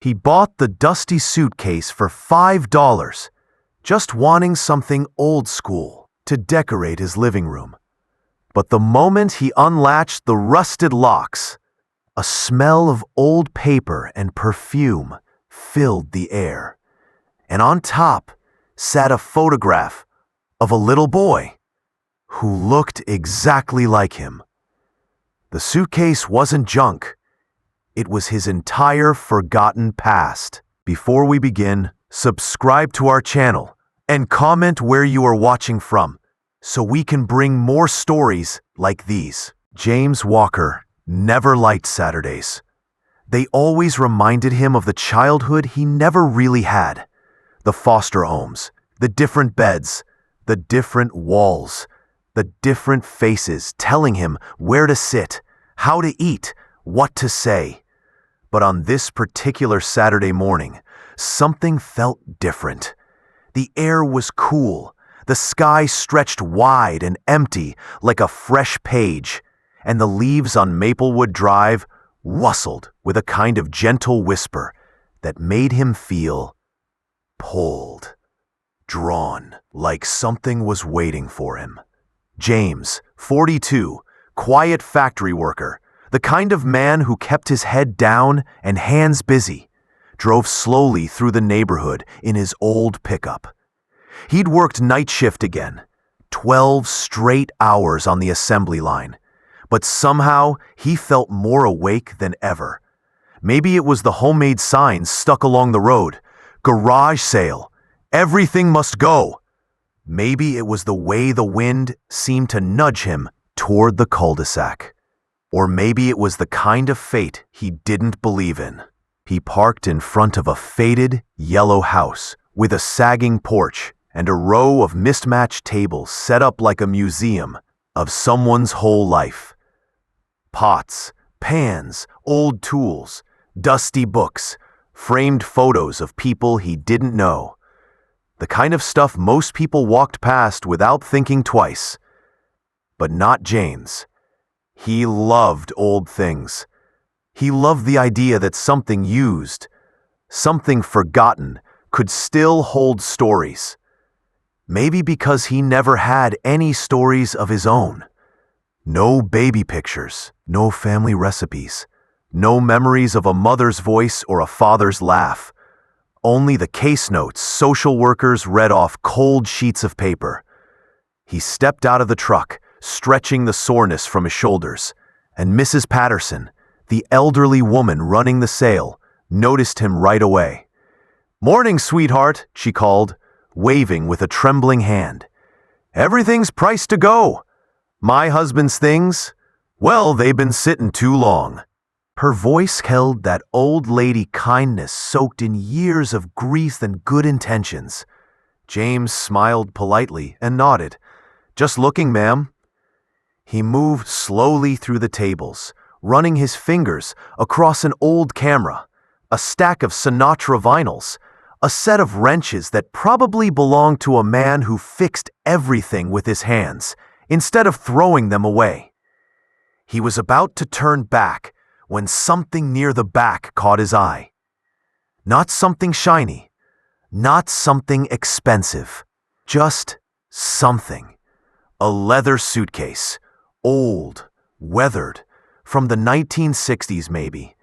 He bought the dusty suitcase for $5, just wanting something old school to decorate his living room. But the moment he unlatched the rusted locks, a smell of old paper and perfume filled the air. And on top sat a photograph of a little boy who looked exactly like him. The suitcase wasn't junk. It was his entire forgotten past. Before we begin, subscribe to our channel and comment where you are watching from so we can bring more stories like these. James Walker never liked Saturdays. They always reminded him of the childhood he never really had. The foster homes, the different beds, the different walls, the different faces telling him where to sit, how to eat, what to say. But on this particular Saturday morning, something felt different. The air was cool, the sky stretched wide and empty like a fresh page, and the leaves on Maplewood Drive rustled with a kind of gentle whisper that made him feel pulled, drawn, like something was waiting for him. James, 42, quiet factory worker, the kind of man who kept his head down and hands busy, drove slowly through the neighborhood in his old pickup. He'd worked night shift again, 12 straight hours on the assembly line, but somehow he felt more awake than ever. Maybe it was the homemade signs stuck along the road, garage sale, everything must go. Maybe it was the way the wind seemed to nudge him toward the cul-de-sac. Or maybe it was the kind of fate he didn't believe in. He parked in front of a faded, yellow house with a sagging porch and a row of mismatched tables set up like a museum of someone's whole life. Pots, pans, old tools, dusty books, framed photos of people he didn't know. The kind of stuff most people walked past without thinking twice. But not James. He loved old things. He loved the idea that something used, something forgotten, could still hold stories. Maybe because he never had any stories of his own. No baby pictures, no family recipes, no memories of a mother's voice or a father's laugh. Only the case notes social workers read off cold sheets of paper. He stepped out of the truck, stretching the soreness from his shoulders, and Mrs. Patterson, the elderly woman running the sale, noticed him right away. "Morning, sweetheart," she called, waving with a trembling hand. "Everything's priced to go. My husband's things, well, they've been sitting too long." Her voice held that old lady kindness soaked in years of grief and good intentions. James smiled politely and nodded. "Just looking, ma'am." He moved slowly through the tables, running his fingers across an old camera, a stack of Sinatra vinyls, a set of wrenches that probably belonged to a man who fixed everything with his hands, instead of throwing them away. He was about to turn back when something near the back caught his eye. Not something shiny, not something expensive, just something. A leather suitcase, old, weathered, from the 1960s maybe,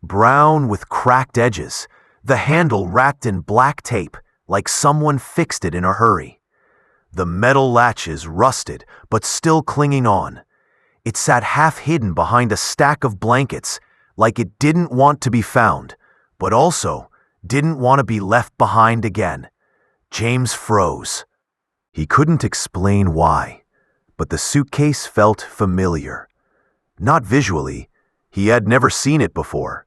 brown with cracked edges, the handle wrapped in black tape like someone fixed it in a hurry. The metal latches rusted but still clinging on. It sat half hidden behind a stack of blankets like it didn't want to be found, but also didn't want to be left behind again. James froze. He couldn't explain why, but the suitcase felt familiar. Not visually, he had never seen it before,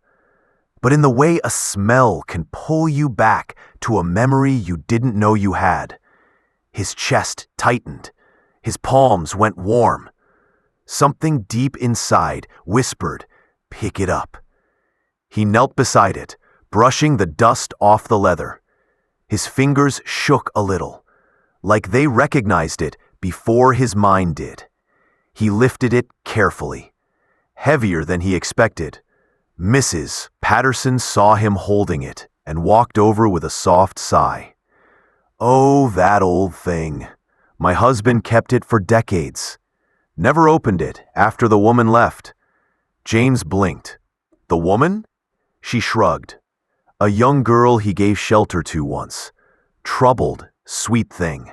but in the way a smell can pull you back to a memory you didn't know you had. His chest tightened. His palms went warm. Something deep inside whispered, "Pick it up." He knelt beside it, brushing the dust off the leather. His fingers shook a little, like they recognized it before his mind did. He lifted it carefully. Heavier than he expected. Mrs. Patterson saw him holding it and walked over with a soft sigh. "Oh, that old thing. My husband kept it for decades. Never opened it after the woman left." James blinked. "The woman?" She shrugged. "A young girl he gave shelter to once. Troubled, sweet thing.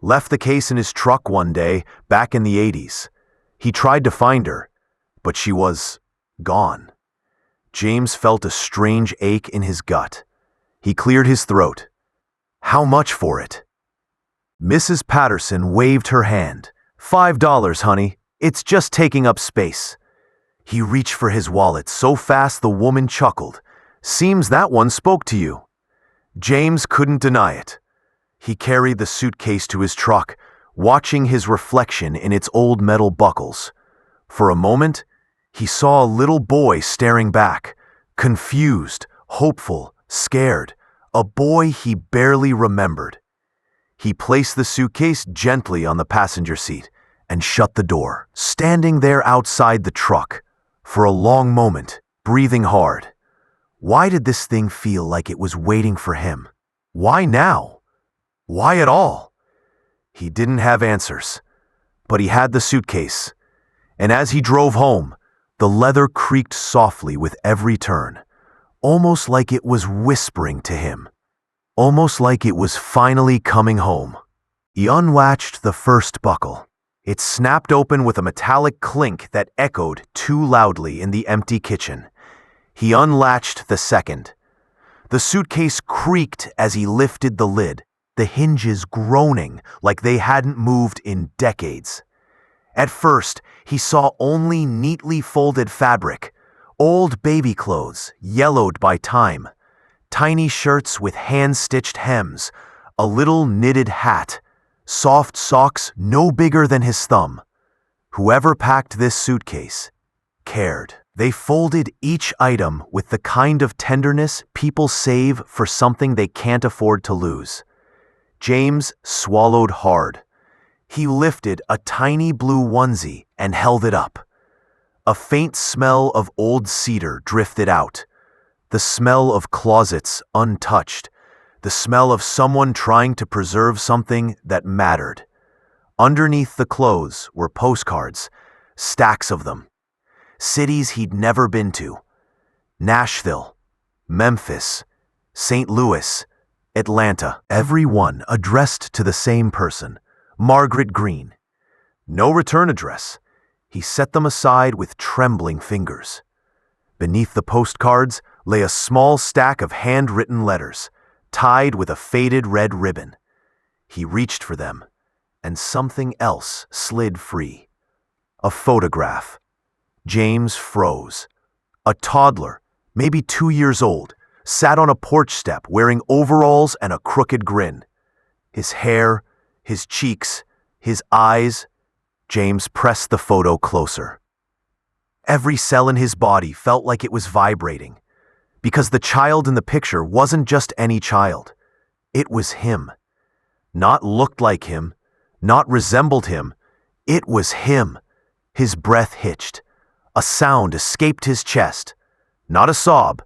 Left the case in his truck one day back in the 80s. He tried to find her, but she was gone." James felt a strange ache in his gut. He cleared his throat. "How much for it?" Mrs. Patterson waved her hand. $5, honey. It's just taking up space." He reached for his wallet so fast the woman chuckled. "Seems that one spoke to you." James couldn't deny it. He carried the suitcase to his truck, watching his reflection in its old metal buckles. For a moment, he saw a little boy staring back, confused, hopeful, scared, a boy he barely remembered. He placed the suitcase gently on the passenger seat and shut the door, standing there outside the truck for a long moment, breathing hard. Why did this thing feel like it was waiting for him? Why now? Why at all? He didn't have answers, but he had the suitcase, and as he drove home, the leather creaked softly with every turn, almost like it was whispering to him, almost like it was finally coming home. He unlatched the first buckle. It snapped open with a metallic clink that echoed too loudly in the empty kitchen. He unlatched the second. The suitcase creaked as he lifted the lid, the hinges groaning like they hadn't moved in decades. At first, he saw only neatly folded fabric, old baby clothes yellowed by time, tiny shirts with hand-stitched hems, a little knitted hat, soft socks no bigger than his thumb. Whoever packed this suitcase cared. They folded each item with the kind of tenderness people save for something they can't afford to lose. James swallowed hard. He lifted a tiny blue onesie and held it up. A faint smell of old cedar drifted out. The smell of closets untouched. The smell of someone trying to preserve something that mattered. Underneath the clothes were postcards, stacks of them. Cities he'd never been to. Nashville, Memphis, St. Louis, Atlanta, every one addressed to the same person, Margaret Greene. No return address. He set them aside with trembling fingers. Beneath the postcards lay a small stack of handwritten letters, tied with a faded red ribbon. He reached for them, and something else slid free. A photograph. James froze. A toddler, maybe 2 years old, sat on a porch step wearing overalls and a crooked grin. His hair, his cheeks, his eyes. James pressed the photo closer. Every cell in his body felt like it was vibrating, because the child in the picture wasn't just any child. It was him. Not looked like him, not resembled him. It was him. His breath hitched. A sound escaped his chest. Not a sob,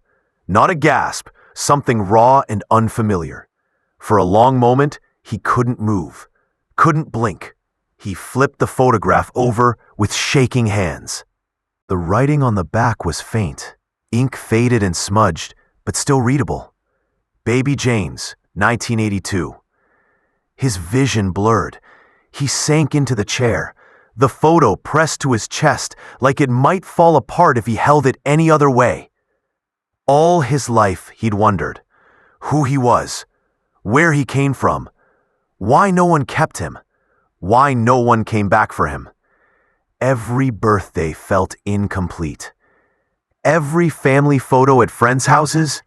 not a gasp, something raw and unfamiliar. For a long moment, he couldn't move, couldn't blink. He flipped the photograph over with shaking hands. The writing on the back was faint, ink faded and smudged, but still readable. Baby James, 1982. His vision blurred. He sank into the chair, the photo pressed to his chest like it might fall apart if he held it any other way. All his life he'd wondered who he was, where he came from, why no one kept him, why no one came back for him. Every birthday felt incomplete. Every family photo at friends' houses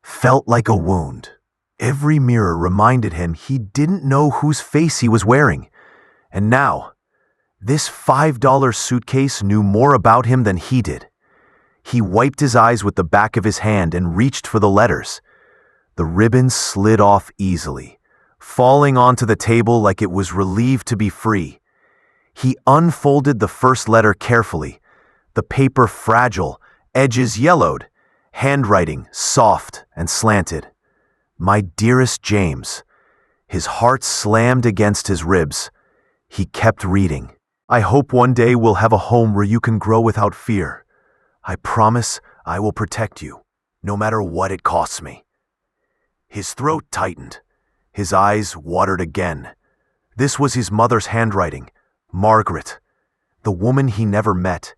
felt like a wound. Every mirror reminded him he didn't know whose face he was wearing. And now, this $5 suitcase knew more about him than he did. He wiped his eyes with the back of his hand and reached for the letters. The ribbon slid off easily, falling onto the table like it was relieved to be free. He unfolded the first letter carefully, the paper fragile, edges yellowed, handwriting soft and slanted. My dearest James. His heart slammed against his ribs. He kept reading. I hope one day we'll have a home where you can grow without fear. I promise I will protect you, no matter what it costs me. His throat tightened. His eyes watered again. This was his mother's handwriting, Margaret, the woman he never met,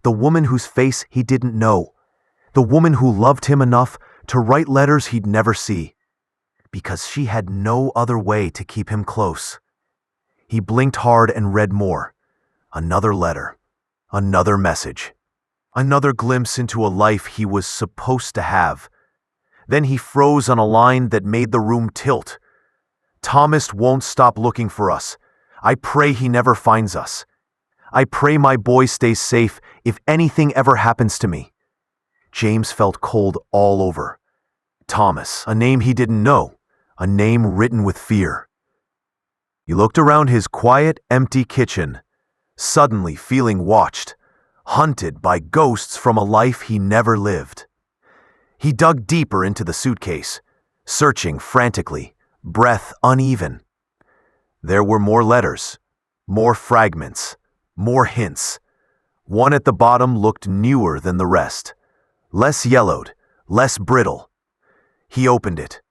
the woman whose face he didn't know, the woman who loved him enough to write letters he'd never see, because she had no other way to keep him close. He blinked hard and read more. Another letter, another message, another glimpse into a life he was supposed to have. Then he froze on a line that made the room tilt. Thomas won't stop looking for us. I pray he never finds us. I pray my boy stays safe if anything ever happens to me. James felt cold all over. Thomas, a name he didn't know, a name written with fear. He looked around his quiet, empty kitchen, suddenly feeling watched, hunted by ghosts from a life he never lived. He dug deeper into the suitcase, searching frantically, breath uneven. There were more letters, more fragments, more hints. One at the bottom looked newer than the rest, less yellowed, less brittle. He opened it.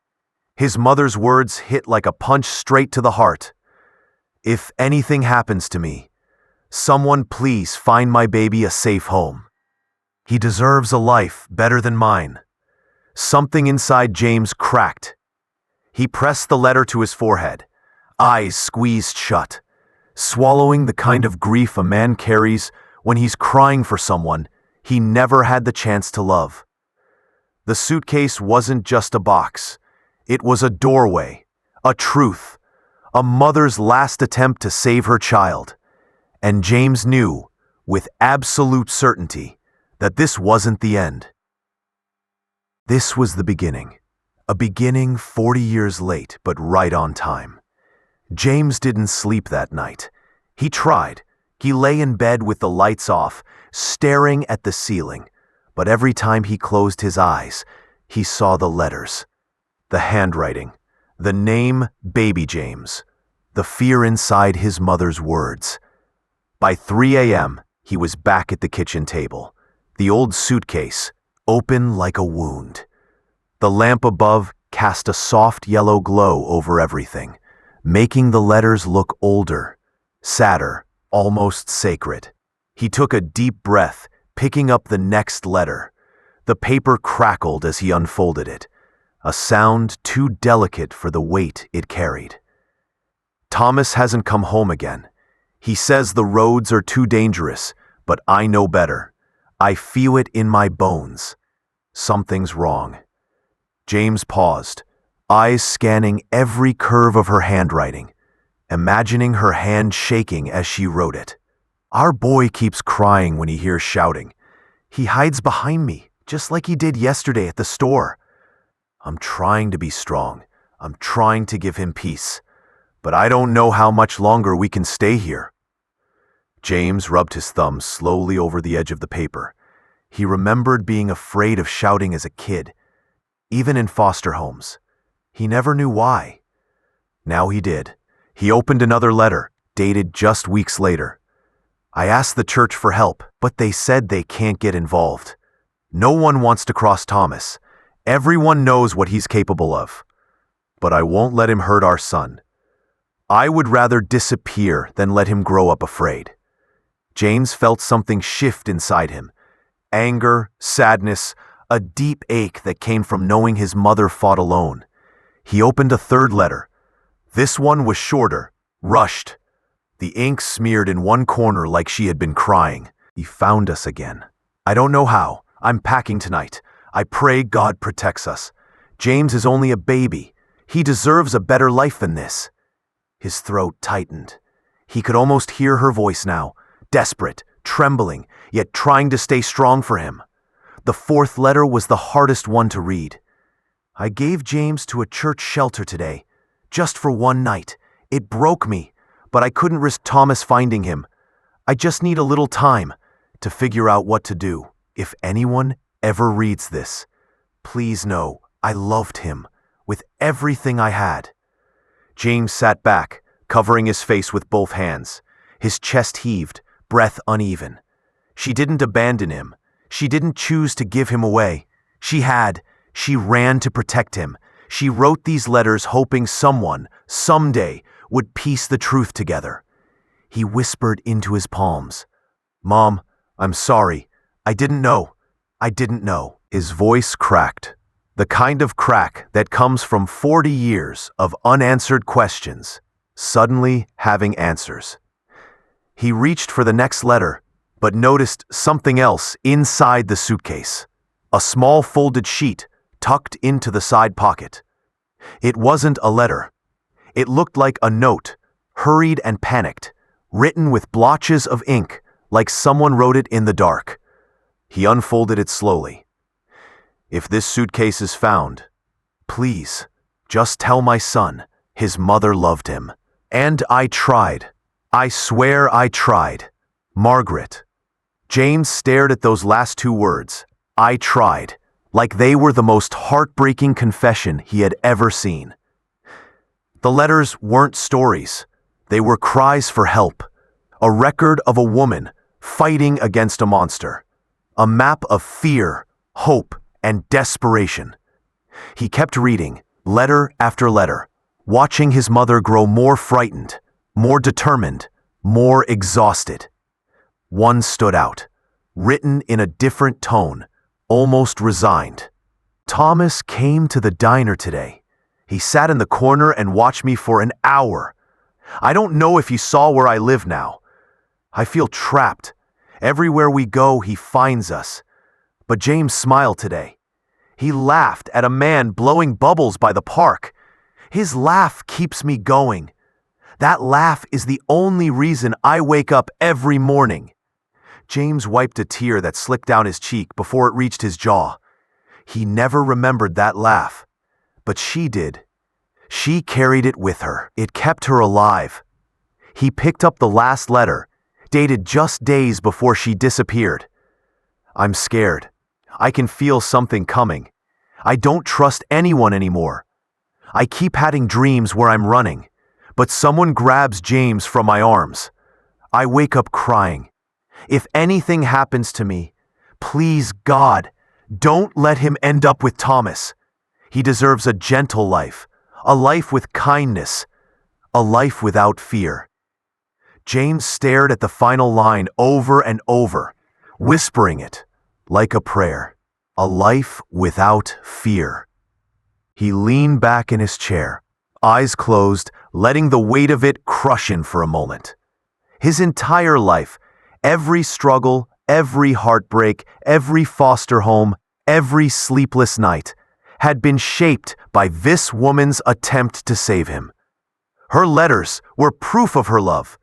His mother's words hit like a punch straight to the heart. If anything happens to me, someone please find my baby a safe home. He deserves a life better than mine. Something inside James cracked. He pressed the letter to his forehead, eyes squeezed shut, swallowing the kind of grief a man carries when he's crying for someone he never had the chance to love. The suitcase wasn't just a box. It was a doorway, a truth, a mother's last attempt to save her child. And James knew, with absolute certainty, that this wasn't the end. This was the beginning. A beginning 40 years late, but right on time. James didn't sleep that night. He tried. He lay in bed with the lights off, staring at the ceiling. But every time he closed his eyes, he saw the letters, the handwriting, the name Baby James, the fear inside his mother's words. By 3 a.m., he was back at the kitchen table, the old suitcase, open like a wound. The lamp above cast a soft yellow glow over everything, making the letters look older, sadder, almost sacred. He took a deep breath, picking up the next letter. The paper crackled as he unfolded it, a sound too delicate for the weight it carried. Thomas hasn't come home again. He says the roads are too dangerous, but I know better. I feel it in my bones. Something's wrong. James paused, eyes scanning every curve of her handwriting, imagining her hand shaking as she wrote it. Our boy keeps crying when he hears shouting. He hides behind me, just like he did yesterday at the store. I'm trying to be strong. I'm trying to give him peace. But I don't know how much longer we can stay here. James rubbed his thumb slowly over the edge of the paper. He remembered being afraid of shouting as a kid, even in foster homes. He never knew why. Now he did. He opened another letter, dated just weeks later. I asked the church for help, but they said they can't get involved. No one wants to cross Thomas. Everyone knows what he's capable of. But I won't let him hurt our son. I would rather disappear than let him grow up afraid. James felt something shift inside him. Anger, sadness, a deep ache that came from knowing his mother fought alone. He opened a third letter. This one was shorter, rushed. The ink smeared in one corner like she had been crying. He found us again. I don't know how. I'm packing tonight. I pray God protects us. James is only a baby. He deserves a better life than this. His throat tightened. He could almost hear her voice now, desperate, trembling, yet trying to stay strong for him. The fourth letter was the hardest one to read. I gave James to a church shelter today, just for one night. It broke me, but I couldn't risk Thomas finding him. I just need a little time to figure out what to do. If anyone ever reads this, Please know, I loved him, with everything I had. James sat back, covering his face with both hands. His chest heaved, breath uneven. She didn't abandon him. She didn't choose to give him away. She ran to protect him. She wrote these letters hoping someone, someday, would piece the truth together. He whispered into his palms, "Mom, I'm sorry. I didn't know. I didn't know." His voice cracked. The kind of crack that comes from 40 years of unanswered questions, suddenly having answers. He reached for the next letter, but noticed something else inside the suitcase. A small folded sheet tucked into the side pocket. It wasn't a letter. It looked like a note, hurried and panicked, written with blotches of ink, like someone wrote it in the dark. He unfolded it slowly. "If this suitcase is found, please, just tell my son his mother loved him. And I tried. I swear I tried. Margaret." James stared at those last two words, "I tried," like they were the most heartbreaking confession he had ever seen. The letters weren't stories. They were cries for help. A record of a woman fighting against a monster. A map of fear, hope, and desperation. He kept reading, letter after letter, watching his mother grow more frightened, more determined, more exhausted. One stood out, written in a different tone, almost resigned. "Thomas came to the diner today. He sat in the corner and watched me for an hour. I don't know if he saw where I live now. I feel trapped. Everywhere we go, he finds us. But James smiled today. He laughed at a man blowing bubbles by the park. His laugh keeps me going. That laugh is the only reason I wake up every morning." James wiped a tear that slicked down his cheek before it reached his jaw. He never remembered that laugh, but she did. She carried it with her. It kept her alive. He picked up the last letter, dated just days before she disappeared. "I'm scared. I can feel something coming. I don't trust anyone anymore. I keep having dreams where I'm running, but someone grabs James from my arms. I wake up crying. If anything happens to me, please, God, don't let him end up with Thomas. He deserves a gentle life, a life with kindness, a life without fear." James stared at the final line over and over, whispering it like a prayer. A life without fear. He leaned back in his chair, eyes closed, letting the weight of it crush him for a moment. His entire life, every struggle, every heartbreak, every foster home, every sleepless night, had been shaped by this woman's attempt to save him. Her letters were proof of her love,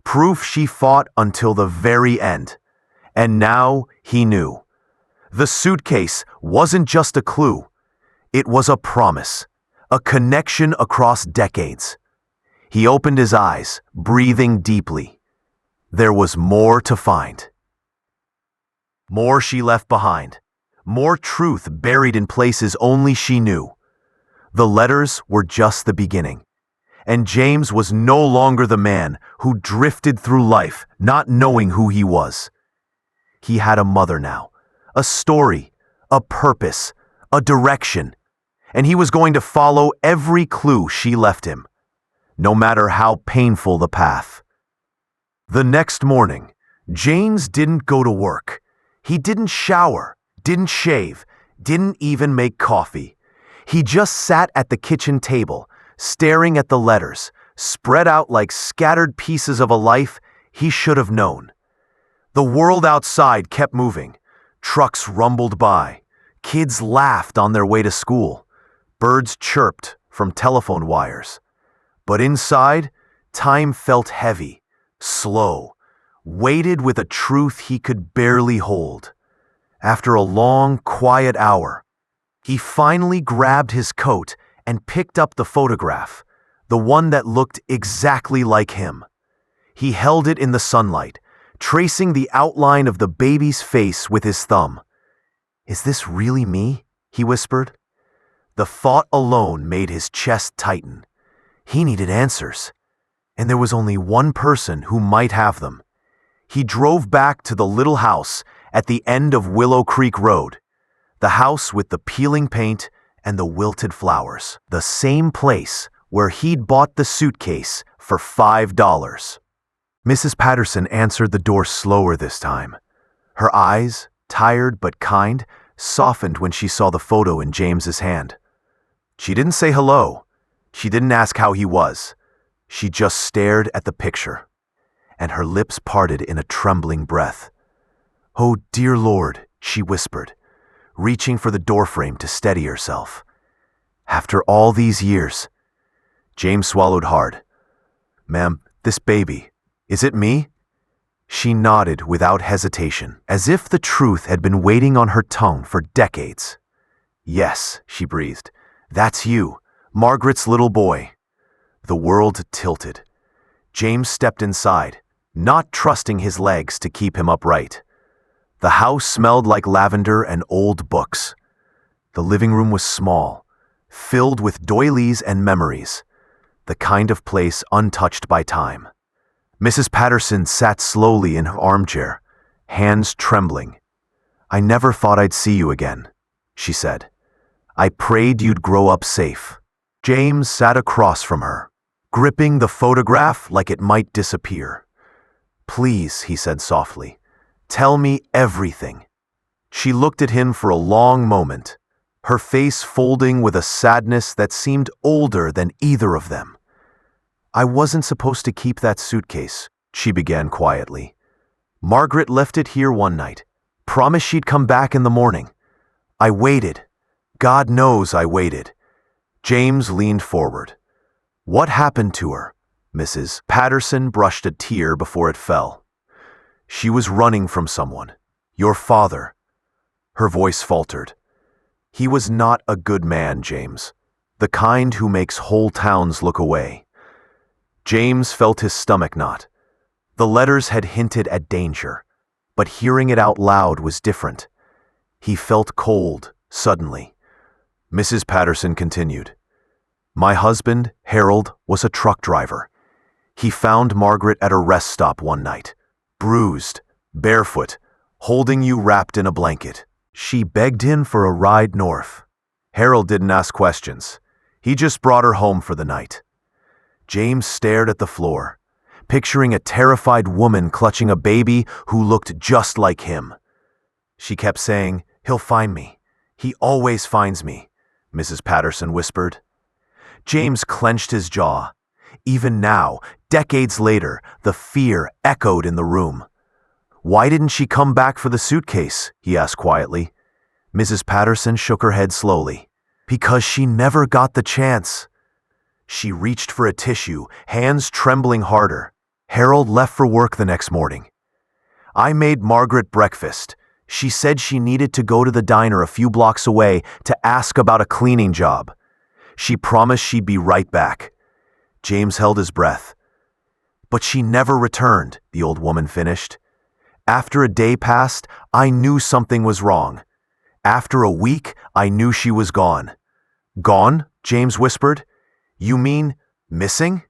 proof she fought until the very end. And now he knew. The suitcase wasn't just a clue. It was a promise, a connection across decades. He opened his eyes, breathing deeply. There was more to find. More she left behind. More truth buried in places only she knew. The letters were just the beginning. And James was no longer the man who drifted through life not knowing who he was. He had a mother now, a story, a purpose, a direction, and he was going to follow every clue she left him, no matter how painful the path. The next morning, James didn't go to work. He didn't shower, didn't shave, didn't even make coffee. He just sat at the kitchen table, staring at the letters, spread out like scattered pieces of a life he should have known. The world outside kept moving. Trucks rumbled by. Kids laughed on their way to school. Birds chirped from telephone wires. But inside, time felt heavy, slow, weighted with a truth he could barely hold. After a long, quiet hour, he finally grabbed his coat and picked up the photograph, the one that looked exactly like him. He held it in the sunlight, tracing the outline of the baby's face with his thumb. Is this really me? he whispered. The thought alone made his chest tighten. He needed answers, and there was only one person who might have them. He drove back to the little house at the end of Willow Creek Road, the house with the peeling paint and the wilted flowers, the same place where he'd bought the suitcase for $5. Mrs. Patterson answered the door slower this time. Her eyes, tired but kind, softened when she saw the photo in James's hand. She didn't say hello. She didn't ask how he was. She just stared at the picture, and her lips parted in a trembling breath. "Oh, dear Lord," she whispered, reaching for the doorframe to steady herself. "After all these years." James swallowed hard. "Ma'am, this baby, is it me?" She nodded without hesitation, as if the truth had been waiting on her tongue for decades. "Yes," she breathed. "That's you, Margaret's little boy." The world tilted. James stepped inside, not trusting his legs to keep him upright. The house smelled like lavender and old books. The living room was small, filled with doilies and memories, the kind of place untouched by time. Mrs. Patterson sat slowly in her armchair, hands trembling. "I never thought I'd see you again," she said. "I prayed you'd grow up safe." James sat across from her, gripping the photograph like it might disappear. "Please," he said softly, "tell me everything." She looked at him for a long moment, her face folding with a sadness that seemed older than either of them. "I wasn't supposed to keep that suitcase," she began quietly. "Margaret left it here one night, promised she'd come back in the morning. I waited. God knows I waited." James leaned forward. "What happened to her?" Mrs. Patterson brushed a tear before it fell. "She was running from someone. Your father." Her voice faltered. "He was not a good man, James. The kind who makes whole towns look away." James felt his stomach knot. The letters had hinted at danger, but hearing it out loud was different. He felt cold, suddenly. Mrs. Patterson continued. "My husband, Harold, was a truck driver. He found Margaret at a rest stop one night, bruised, barefoot, holding you wrapped in a blanket. She begged him for a ride north. Harold didn't ask questions. He just brought her home for the night." James stared at the floor, picturing a terrified woman clutching a baby who looked just like him. She kept saying, "He'll find me. He always finds me," Mrs. Patterson whispered. James clenched his jaw. Even now, decades later, the fear echoed in the room. "Why didn't she come back for the suitcase?" he asked quietly. Mrs. Patterson shook her head slowly. "Because she never got the chance." She reached for a tissue, hands trembling harder. Harold left for work the next morning. "I made Margaret breakfast. She said she needed to go to the diner a few blocks away to ask about a cleaning job. She promised she'd be right back." James held his breath. "But she never returned," the old woman finished. "After a day passed, I knew something was wrong. After a week, I knew she was gone." "Gone?" James whispered. "You mean missing?"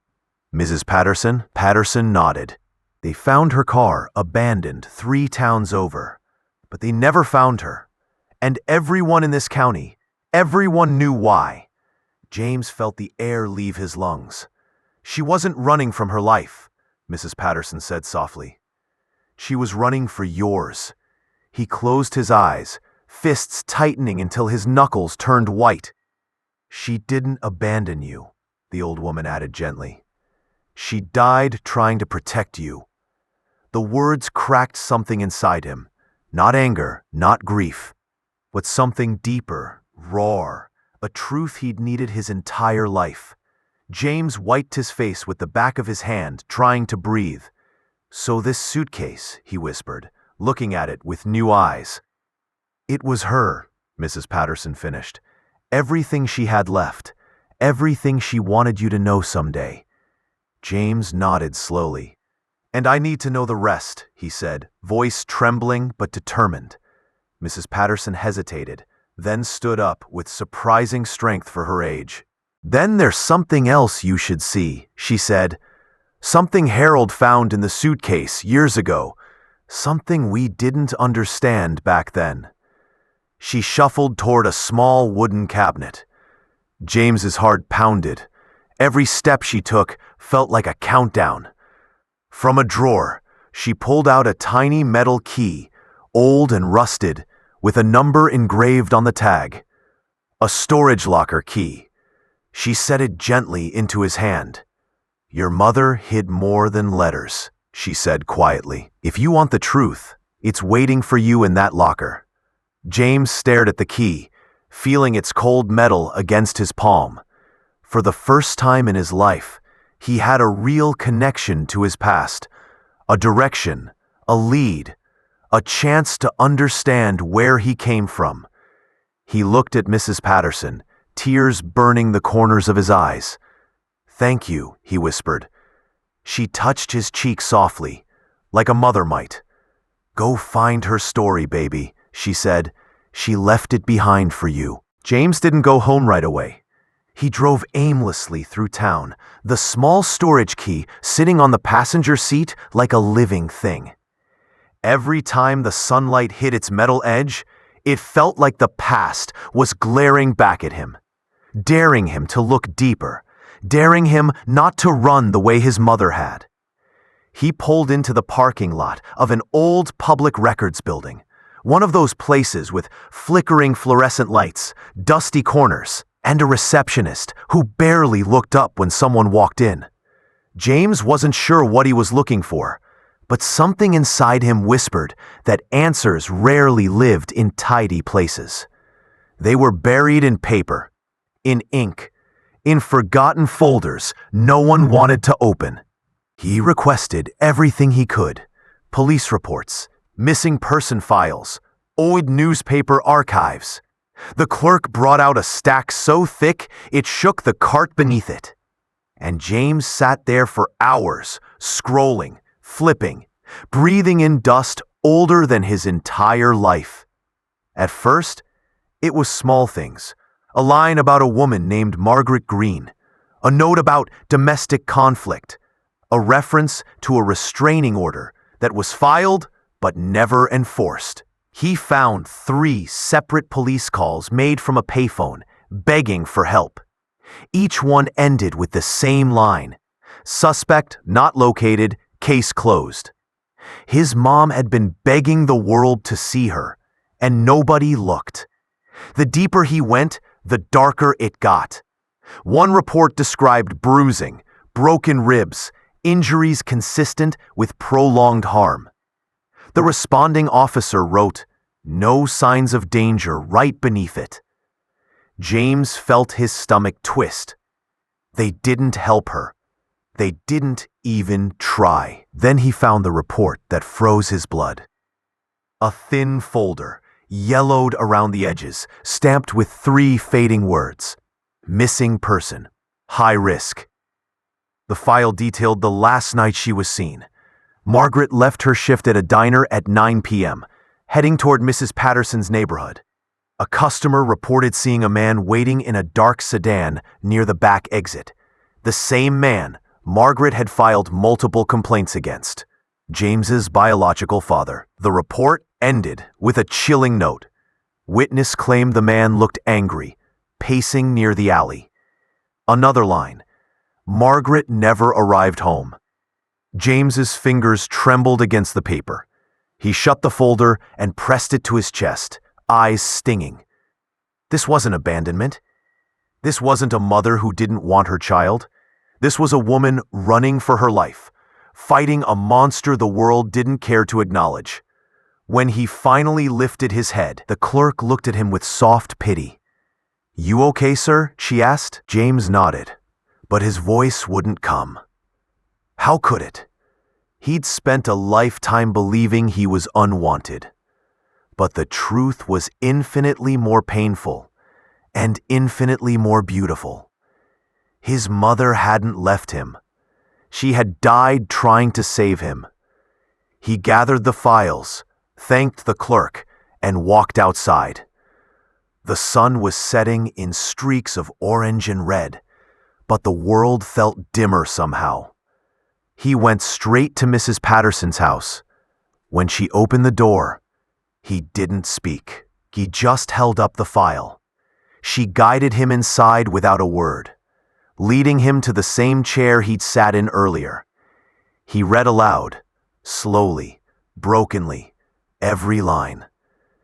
Mrs. Patterson nodded. "They found her car abandoned 3 towns over, but they never found her. And everyone in this county, everyone knew why." James felt the air leave his lungs. "She wasn't running from her life," Mrs. Patterson said softly. "She was running for yours." He closed his eyes, fists tightening until his knuckles turned white. "She didn't abandon you," the old woman added gently. "She died trying to protect you." The words cracked something inside him. Not anger, not grief, but something deeper, raw, a truth he'd needed his entire life. James wiped his face with the back of his hand, trying to breathe. "So this suitcase," he whispered, looking at it with new eyes. "It was her," Mrs. Patterson finished. "Everything she had left, everything she wanted you to know someday." James nodded slowly. "And I need to know the rest," he said, voice trembling but determined. Mrs. Patterson hesitated, then stood up with surprising strength for her age. "Then there's something else you should see," she said. "Something Harold found in the suitcase years ago. Something we didn't understand back then." She shuffled toward a small wooden cabinet. James's heart pounded. Every step she took felt like a countdown. From a drawer, she pulled out a tiny metal key, old and rusted, with a number engraved on the tag. A storage locker key. She set it gently into his hand. "Your mother hid more than letters," she said quietly. "If you want the truth, it's waiting for you in that locker." James stared at the key, feeling its cold metal against his palm. For the first time in his life, he had a real connection to his past, a direction, a lead, a chance to understand where he came from. He looked at Mrs. Patterson, tears burning the corners of his eyes. "Thank you," he whispered. She touched his cheek softly, like a mother might. "Go find her story, baby," she said. "She left it behind for you." James didn't go home right away. He drove aimlessly through town, the small storage key sitting on the passenger seat like a living thing. Every time the sunlight hit its metal edge, it felt like the past was glaring back at him, daring him to look deeper, daring him not to run the way his mother had. He pulled into the parking lot of an old public records building, one of those places with flickering fluorescent lights, dusty corners, and a receptionist who barely looked up when someone walked in. James wasn't sure what he was looking for, but something inside him whispered that answers rarely lived in tidy places. They were buried in paper, in ink, in forgotten folders no one wanted to open. He requested everything he could: police reports, missing person files, old newspaper archives. The clerk brought out a stack so thick it shook the cart beneath it. And James sat there for hours, scrolling, flipping, breathing in dust older than his entire life. At first, it was small things: a line about a woman named Margaret Greene, a note about domestic conflict, a reference to a restraining order that was filed but never enforced. He found 3 separate police calls made from a payphone, begging for help. Each one ended with the same line: "Suspect not located, case closed." His mom had been begging the world to see her, and nobody looked. The deeper he went, the darker it got. One report described bruising, broken ribs, injuries consistent with prolonged harm. The responding officer wrote, "No signs of danger," right beneath it. James felt his stomach twist. They didn't help her. They didn't even try. Then he found the report that froze his blood. A thin folder, yellowed around the edges, stamped with 3 fading words: "Missing person, high risk." The file detailed the last night she was seen. Margaret left her shift at a diner at 9 p.m., heading toward Mrs. Patterson's neighborhood. A customer reported seeing a man waiting in a dark sedan near the back exit. The same man Margaret had filed multiple complaints against: James's biological father. The report ended with a chilling note. Witness claimed the man looked angry, pacing near the alley. Another line: Margaret never arrived home. James's fingers trembled against the paper. He shut the folder and pressed it to his chest, eyes stinging. This wasn't abandonment. This wasn't a mother who didn't want her child. This was a woman running for her life, fighting a monster the world didn't care to acknowledge. When he finally lifted his head, the clerk looked at him with soft pity. "You okay, sir?" she asked. James nodded, but his voice wouldn't come. How could it? He'd spent a lifetime believing he was unwanted. But the truth was infinitely more painful and infinitely more beautiful. His mother hadn't left him. She had died trying to save him. He gathered the files, thanked the clerk, and walked outside. The sun was setting in streaks of orange and red, but the world felt dimmer somehow. He went straight to Mrs. Patterson's house. When she opened the door, he didn't speak. He just held up the file. She guided him inside without a word, leading him to the same chair he'd sat in earlier. He read aloud, slowly, brokenly, every line.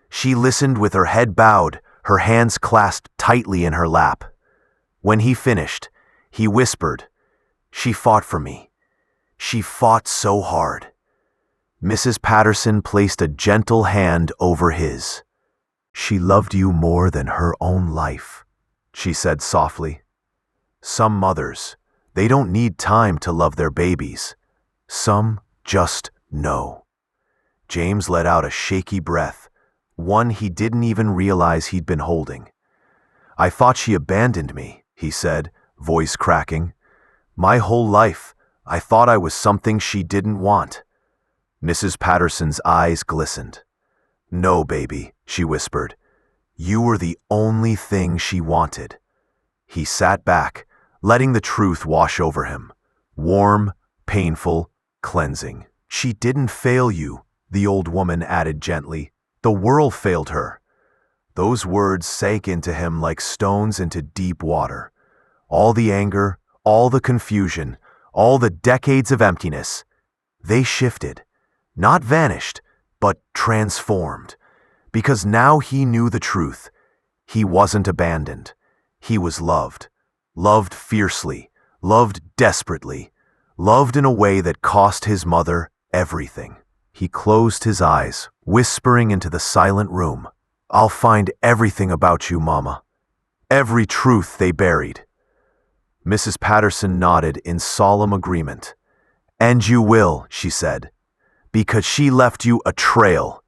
She listened with her head bowed, her hands clasped tightly in her lap. When he finished, he whispered, "She fought for me. She fought so hard." Mrs. Patterson placed a gentle hand over his. "She loved you more than her own life," she said softly. "Some mothers, they don't need time to love their babies. Some just know." James let out a shaky breath, one he didn't even realize he'd been holding. "I thought she abandoned me," he said, voice cracking. "My whole life, I thought I was something she didn't want." Mrs. Patterson's eyes glistened. "No, baby," she whispered. "You were the only thing she wanted." He sat back, letting the truth wash over him. Warm, painful, cleansing. "She didn't fail you," the old woman added gently. "The world failed her." Those words sank into him like stones into deep water. All the anger, all the confusion, all the decades of emptiness, they shifted. Not vanished, but transformed. Because now he knew the truth. He wasn't abandoned. He was loved. Loved fiercely. Loved desperately. Loved in a way that cost his mother everything. He closed his eyes, whispering into the silent room, "I'll find everything about you, Mama." Every truth they buried. Mrs. Patterson nodded in solemn agreement. "And you will," she said, "because she left you a trail."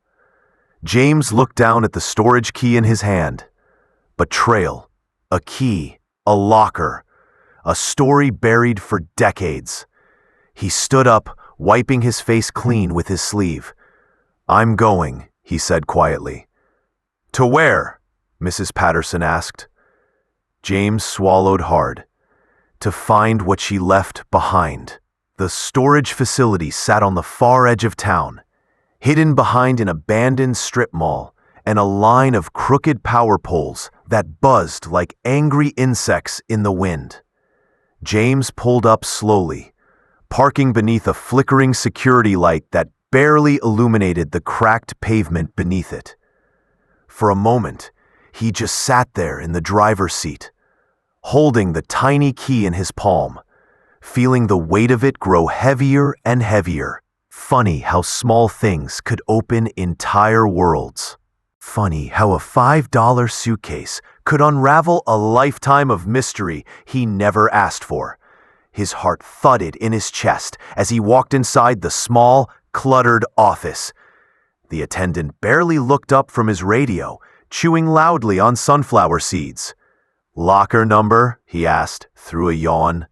James looked down at the storage key in his hand. But trail, a key, a locker, a story buried for decades. He stood up, wiping his face clean with his sleeve. "I'm going," he said quietly. "To where?" Mrs. Patterson asked. James swallowed hard. To find what she left behind. The storage facility sat on the far edge of town, hidden behind an abandoned strip mall and a line of crooked power poles that buzzed like angry insects in the wind. James pulled up slowly, parking beneath a flickering security light that barely illuminated the cracked pavement beneath it. For a moment, he just sat there in the driver's seat, holding the tiny key in his palm, feeling the weight of it grow heavier and heavier. Funny how small things could open entire worlds. Funny how a $5 suitcase could unravel a lifetime of mystery he never asked for. His heart thudded in his chest as he walked inside the small, cluttered office. The attendant barely looked up from his radio, chewing loudly on sunflower seeds. "Locker number?" he asked, through a yawn.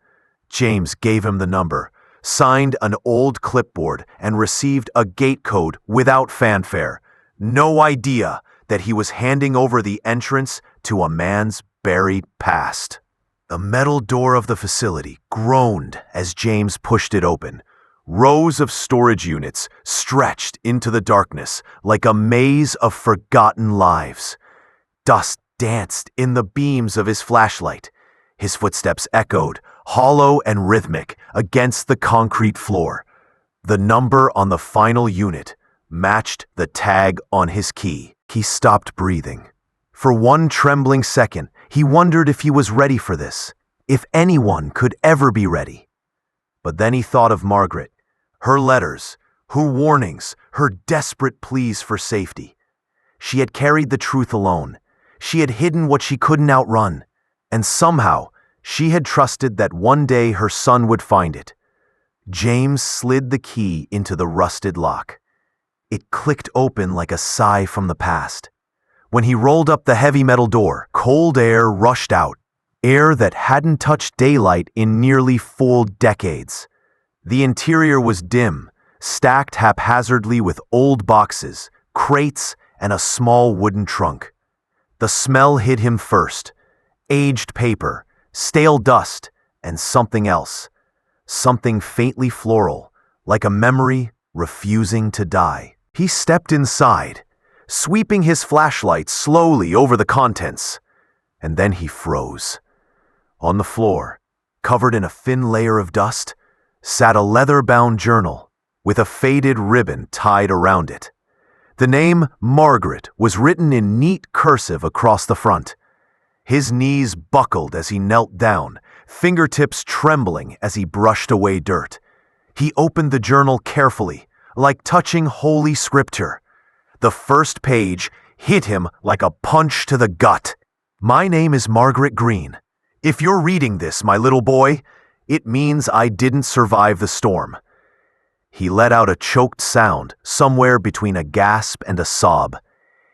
James gave him the number, signed an old clipboard, and received a gate code without fanfare. No idea that he was handing over the entrance to a man's buried past. The metal door of the facility groaned as James pushed it open. Rows of storage units stretched into the darkness like a maze of forgotten lives. Dust danced in the beams of his flashlight. His footsteps echoed, hollow and rhythmic, against the concrete floor. The number on the final unit matched the tag on his key. He stopped breathing. For one trembling second, he wondered if he was ready for this, if anyone could ever be ready. But then he thought of Margaret, her letters, her warnings, her desperate pleas for safety. She had carried the truth alone. She had hidden what she couldn't outrun, and somehow she had trusted that one day her son would find it. James slid the key into the rusted lock. It clicked open like a sigh from the past. When he rolled up the heavy metal door, cold air rushed out, air that hadn't touched daylight in nearly 4 decades. The interior was dim, stacked haphazardly with old boxes, crates, and a small wooden trunk. The smell hit him first. Aged paper, stale dust, and something else. Something faintly floral, like a memory refusing to die. He stepped inside, sweeping his flashlight slowly over the contents. And then he froze. On the floor, covered in a thin layer of dust, sat a leather-bound journal with a faded ribbon tied around it. The name Margaret was written in neat cursive across the front. His knees buckled as he knelt down, fingertips trembling as he brushed away dirt. He opened the journal carefully, like touching holy scripture. The first page hit him like a punch to the gut. "My name is Margaret Greene. If you're reading this, my little boy, it means I didn't survive the storm." He let out a choked sound, somewhere between a gasp and a sob.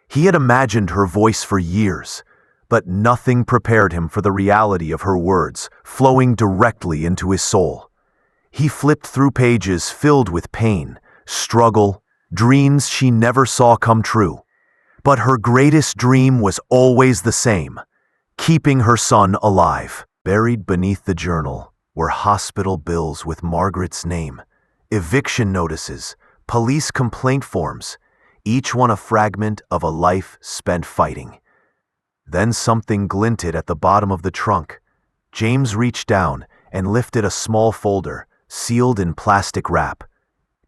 He had imagined her voice for years, but nothing prepared him for the reality of her words, flowing directly into his soul. He flipped through pages filled with pain, struggle, dreams she never saw come true. But her greatest dream was always the same: keeping her son alive. Buried beneath the journal were hospital bills with Margaret's name, eviction notices, police complaint forms, each one a fragment of a life spent fighting. Then something glinted at the bottom of the trunk. James reached down and lifted a small folder, sealed in plastic wrap.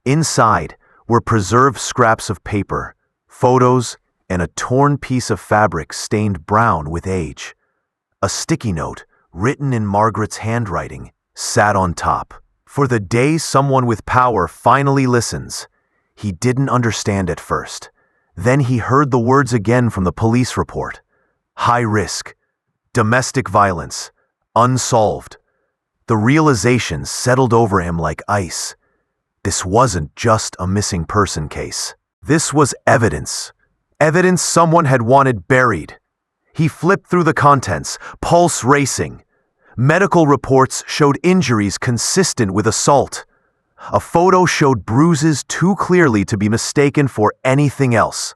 Inside were preserved scraps of paper, photos, and a torn piece of fabric stained brown with age. A sticky note, written in Margaret's handwriting, sat on top. "For the day someone with power finally listens." He didn't understand at first. Then he heard the words again from the police report. High risk, domestic violence, unsolved. The realization settled over him like ice. This wasn't just a missing person case. This was evidence. Evidence someone had wanted buried. He flipped through the contents, pulse racing. Medical reports showed injuries consistent with assault. A photo showed bruises too clearly to be mistaken for anything else.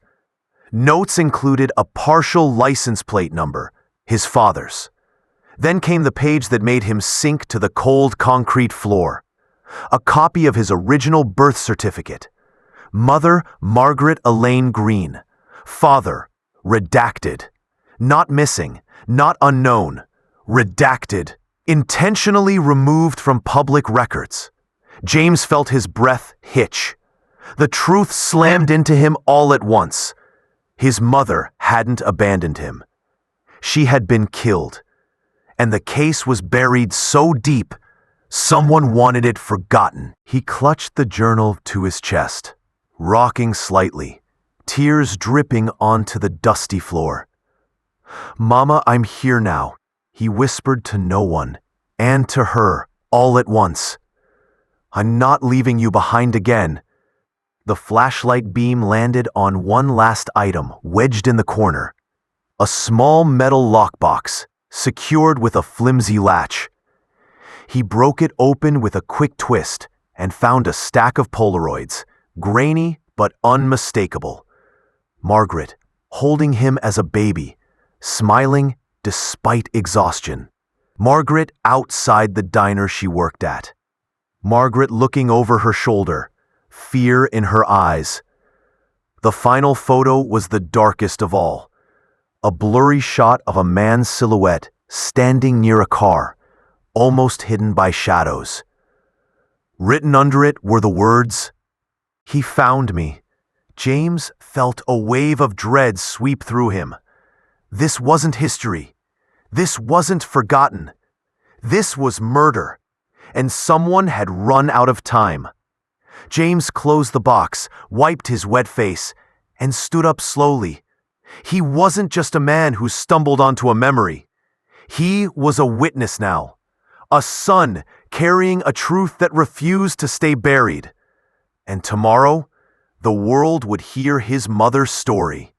Notes included a partial license plate number, his father's. Then came the page that made him sink to the cold concrete floor. A copy of his original birth certificate. Mother, Margaret Elaine Greene. Father, redacted. Not missing, not unknown. Redacted. Intentionally removed from public records. James felt his breath hitch. The truth slammed into him all at once. His mother hadn't abandoned him. She had been killed. And the case was buried so deep, someone wanted it forgotten. He clutched the journal to his chest, rocking slightly, tears dripping onto the dusty floor. "Mama, I'm here now," he whispered to no one, and to her, all at once. "I'm not leaving you behind again." The flashlight beam landed on one last item wedged in the corner. A small metal lockbox, secured with a flimsy latch. He broke it open with a quick twist and found a stack of Polaroids, grainy but unmistakable. Margaret, holding him as a baby, smiling despite exhaustion. Margaret outside the diner she worked at. Margaret looking over her shoulder, fear in her eyes. The final photo was the darkest of all. A blurry shot of a man's silhouette standing near a car, almost hidden by shadows. Written under it were the words, "He found me." James felt a wave of dread sweep through him. This wasn't history. This wasn't forgotten. This was murder, and someone had run out of time. James closed the box, wiped his wet face, and stood up slowly. He wasn't just a man who stumbled onto a memory. He was a witness now, a son carrying a truth that refused to stay buried. And tomorrow, the world would hear his mother's story.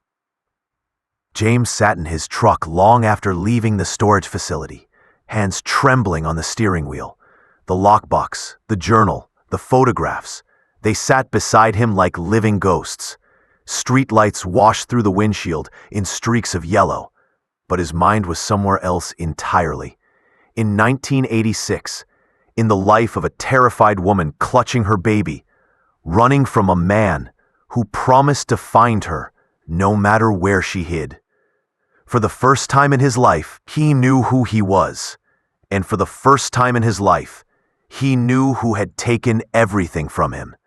James sat in his truck long after leaving the storage facility, hands trembling on the steering wheel. The lockbox, the journal, the photographs, they sat beside him like living ghosts. Streetlights washed through the windshield in streaks of yellow. but his mind was somewhere else entirely. In 1986, in the life of a terrified woman clutching her baby, running from a man who promised to find her no matter where she hid. For the first time in his life, he knew who he was. And for the first time in his life, he knew who had taken everything from him.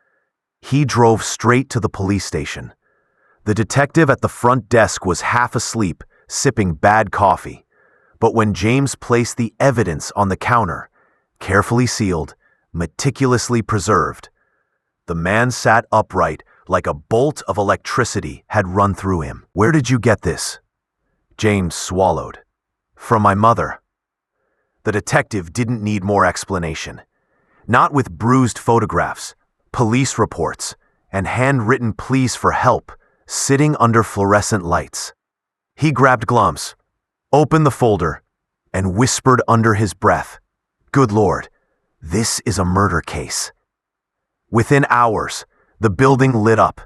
He drove straight to the police station. The detective at the front desk was half asleep, sipping bad coffee. But when James placed the evidence on the counter, carefully sealed, meticulously preserved, the man sat upright like a bolt of electricity had run through him. "Where did you get this?" James swallowed. "From my mother." The detective didn't need more explanation. Not with bruised photographs, police reports, and handwritten pleas for help sitting under fluorescent lights. He grabbed gloves, opened the folder, and whispered under his breath, "Good Lord, this is a murder case." Within hours, the building lit up.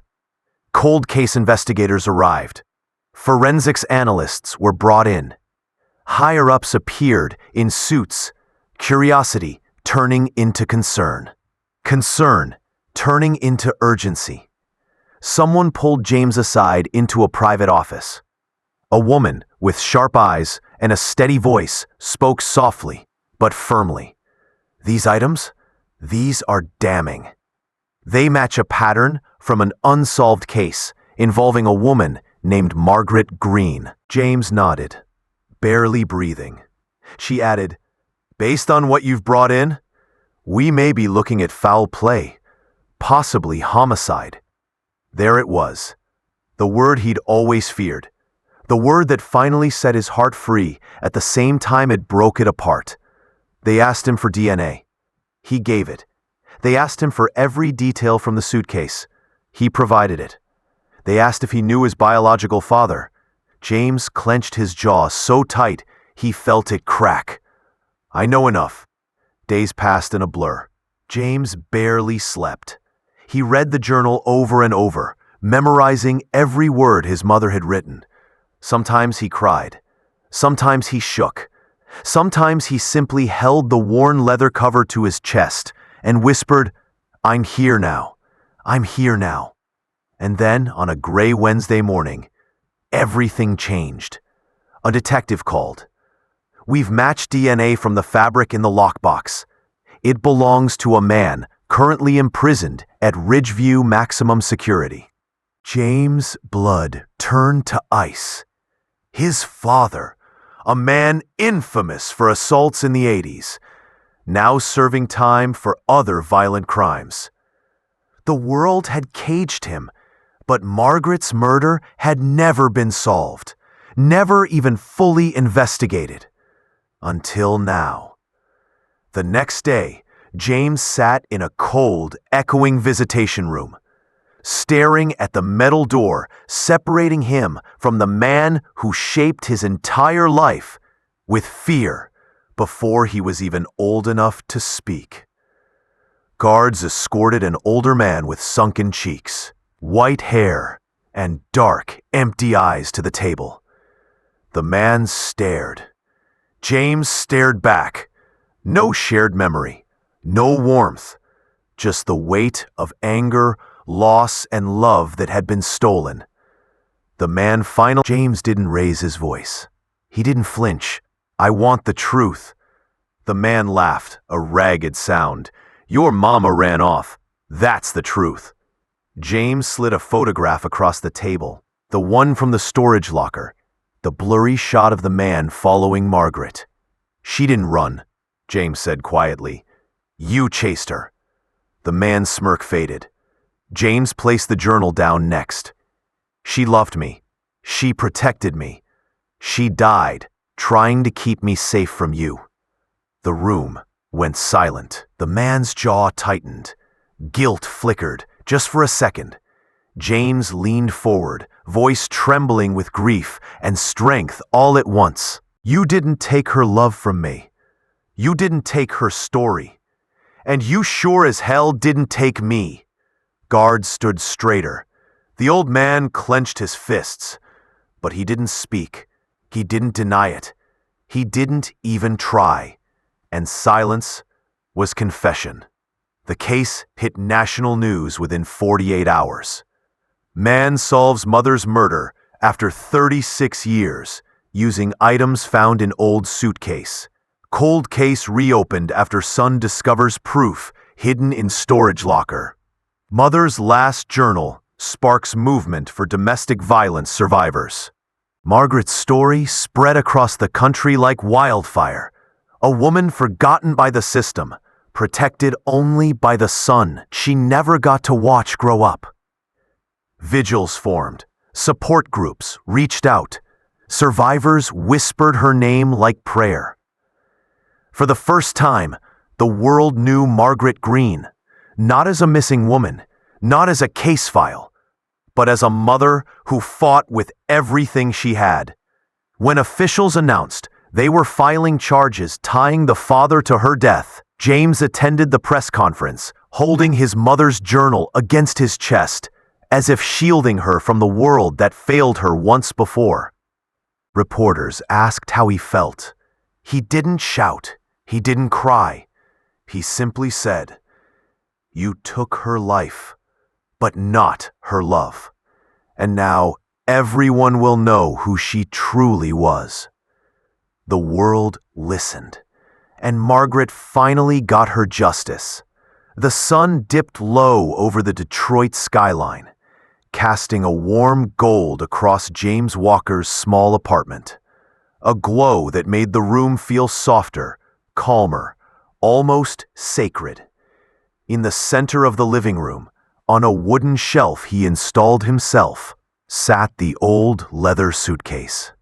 Cold case investigators arrived. Forensics analysts were brought in. Higher-ups appeared in suits, curiosity turning into concern. Concern turning into urgency. Someone pulled James aside into a private office. A woman with sharp eyes and a steady voice spoke softly but firmly. "These items? These are damning. They match a pattern from an unsolved case involving a woman named Margaret Greene." James nodded, barely breathing. She added, "Based on what you've brought in, we may be looking at foul play, possibly homicide." There it was, the word he'd always feared, the word that finally set his heart free at the same time it broke it apart. They asked him for DNA. He gave it. They asked him for every detail from the suitcase. He provided it. They asked if he knew his biological father. James clenched his jaw so tight he felt it crack. "I know enough." Days passed in a blur. James barely slept. He read the journal over and over, memorizing every word his mother had written. Sometimes he cried. Sometimes he shook. Sometimes he simply held the worn leather cover to his chest and whispered, "I'm here now. I'm here now." And then, on a gray Wednesday morning, everything changed. A detective called. "We've matched DNA from the fabric in the lockbox. It belongs to a man currently imprisoned at Ridgeview Maximum Security." James' blood turned to ice. His father, a man infamous for assaults in the 80s, now serving time for other violent crimes. The world had caged him, but Margaret's murder had never been solved, never even fully investigated. Until now. The next day, James sat in a cold, echoing visitation room, staring at the metal door separating him from the man who shaped his entire life with fear before he was even old enough to speak. Guards escorted an older man with sunken cheeks, white hair, and dark, empty eyes to the table. The man stared. James stared back. No shared memory, no warmth, just the weight of anger, loss, and love that had been stolen. The man finally... James didn't raise his voice. He didn't flinch. "I want the truth." The man laughed, a ragged sound. "Your mama ran off. That's the truth." James slid a photograph across the table, the one from the storage locker, the blurry shot of the man following Margaret. "She didn't run," James said quietly. "You chased her." The man's smirk faded. James placed the journal down next. "She loved me. She protected me. She died, trying to keep me safe from you." The room went silent. The man's jaw tightened. Guilt flickered, just for a second. James leaned forward, voice trembling with grief and strength all at once. "You didn't take her love from me. You didn't take her story. And you sure as hell didn't take me." Guards stood straighter. The old man clenched his fists, but he didn't speak. He didn't deny it. He didn't even try. And silence was confession. The case hit national news within 48 hours. Man solves mother's murder after 36 years using items found in old suitcase. Cold case reopened after son discovers proof hidden in storage locker. Mother's last journal sparks movement for domestic violence survivors. Margaret's story spread across the country like wildfire. A woman forgotten by the system, protected only by the son she never got to watch grow up. Vigils formed. Support groups reached out. Survivors whispered her name like prayer. For the first time, the world knew Margaret Greene, not as a missing woman, not as a case file, but as a mother who fought with everything she had. When officials announced they were filing charges tying the father to her death, James attended the press conference, holding his mother's journal against his chest, as if shielding her from the world that failed her once before. Reporters asked how he felt. He didn't shout. He didn't cry. He simply said, "You took her life, but not her love. And now everyone will know who she truly was." The world listened, and Margaret finally got her justice. The sun dipped low over the Detroit skyline, casting a warm gold across James Walker's small apartment, a glow that made the room feel softer, calmer, almost sacred. In the center of the living room, on a wooden shelf he installed himself, sat the old leather suitcase.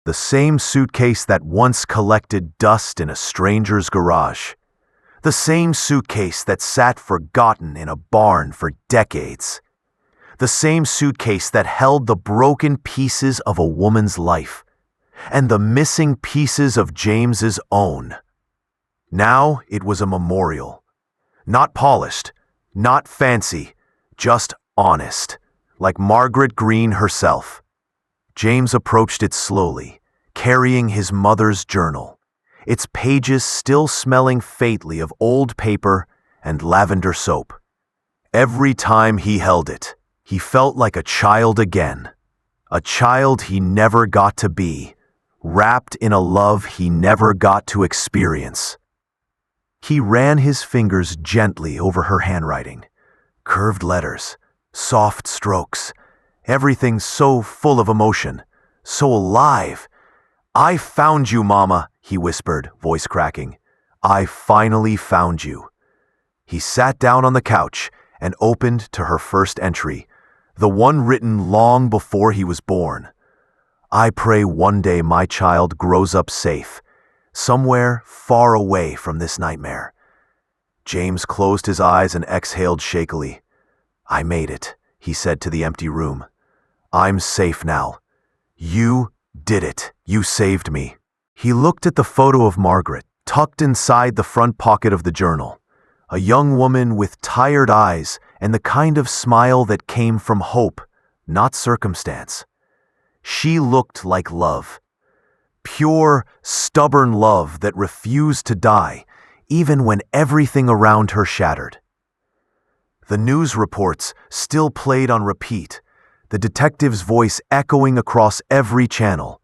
The same suitcase that once collected dust in a stranger's garage. The same suitcase that sat forgotten in a barn for decades. The same suitcase that held the broken pieces of a woman's life, and the missing pieces of James's own. Now it was a memorial. Not polished, not fancy, just honest, like Margaret Greene herself. James approached it slowly, carrying his mother's journal, its pages still smelling faintly of old paper and lavender soap. Every time he held it, he felt like a child again, a child he never got to be, wrapped in a love he never got to experience. He ran his fingers gently over her handwriting, curved letters, soft strokes, everything so full of emotion, so alive. "I found you, Mama," he whispered, voice cracking. "I finally found you." He sat down on the couch and opened to her first entry, the one written long before he was born. "I pray one day my child grows up safe, somewhere far away from this nightmare." James closed his eyes and exhaled shakily. "I made it," he said to the empty room. "I'm safe now. You did it. You saved me." He looked at the photo of Margaret, tucked inside the front pocket of the journal, a young woman with tired eyes and the kind of smile that came from hope, not circumstance. She looked like love. Pure, stubborn love that refused to die, even when everything around her shattered. The news reports still played on repeat, the detective's voice echoing across every channel.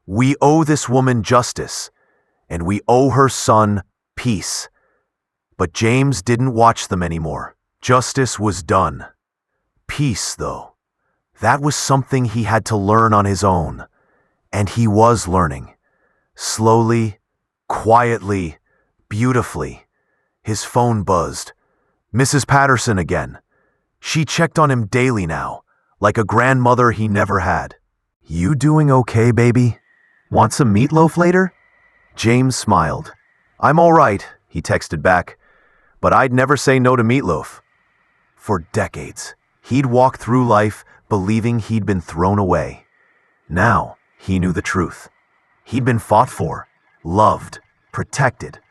"We owe this woman justice, and we owe her son peace." But James didn't watch them anymore. Justice was done. Peace, though, that was something he had to learn on his own. And he was learning. Slowly, quietly, beautifully. His phone buzzed. Mrs. Patterson again. She checked on him daily now, like a grandmother he never had. "You doing okay, baby? Want some meatloaf later?" James smiled. "I'm all right," he texted back, "but I'd never say no to meatloaf." For decades, he'd walked through life believing he'd been thrown away. Now, he knew the truth. He'd been fought for, loved, protected.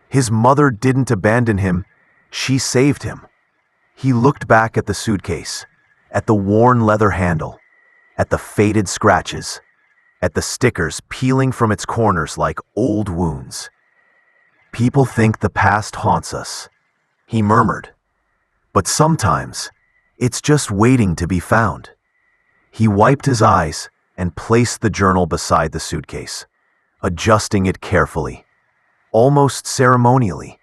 His mother didn't abandon him. She saved him. He looked back at the suitcase, at the worn leather handle, at the faded scratches, at the stickers peeling from its corners like old wounds. People think the past haunts us, he murmured. But sometimes, it's just waiting to be found. He wiped his eyes and placed the journal beside the suitcase, adjusting it carefully, almost ceremonially.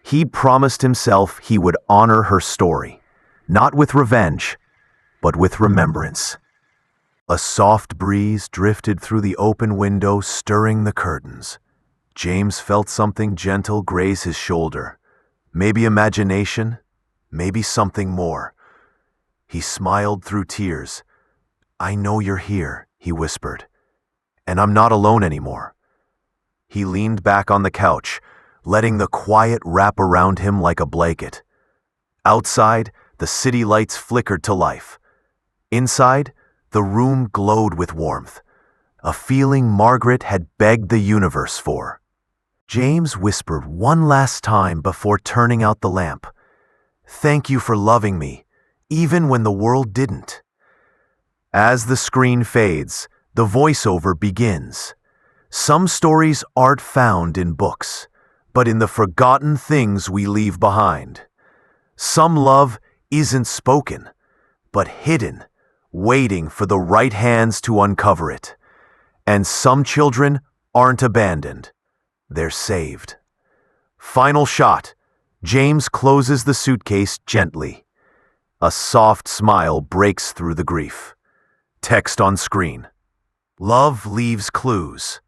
He promised himself he would honor her story, not with revenge, but with remembrance. A soft breeze drifted through the open window, stirring the curtains. James felt something gentle graze his shoulder. Maybe imagination, maybe something more. He smiled through tears. "I know you're here," he whispered, "and I'm not alone anymore." He leaned back on the couch, letting the quiet wrap around him like a blanket. Outside, the city lights flickered to life. Inside, the room glowed with warmth, a feeling Margaret had begged the universe for. James whispered one last time before turning out the lamp. "Thank you for loving me, even when the world didn't." As the screen fades, the voiceover begins. Some stories aren't found in books, but in the forgotten things we leave behind. Some love isn't spoken, but hidden, waiting for the right hands to uncover it. And some children aren't abandoned. They're saved. Final shot. James closes the suitcase gently. A soft smile breaks through the grief. Text on screen. Love leaves clues.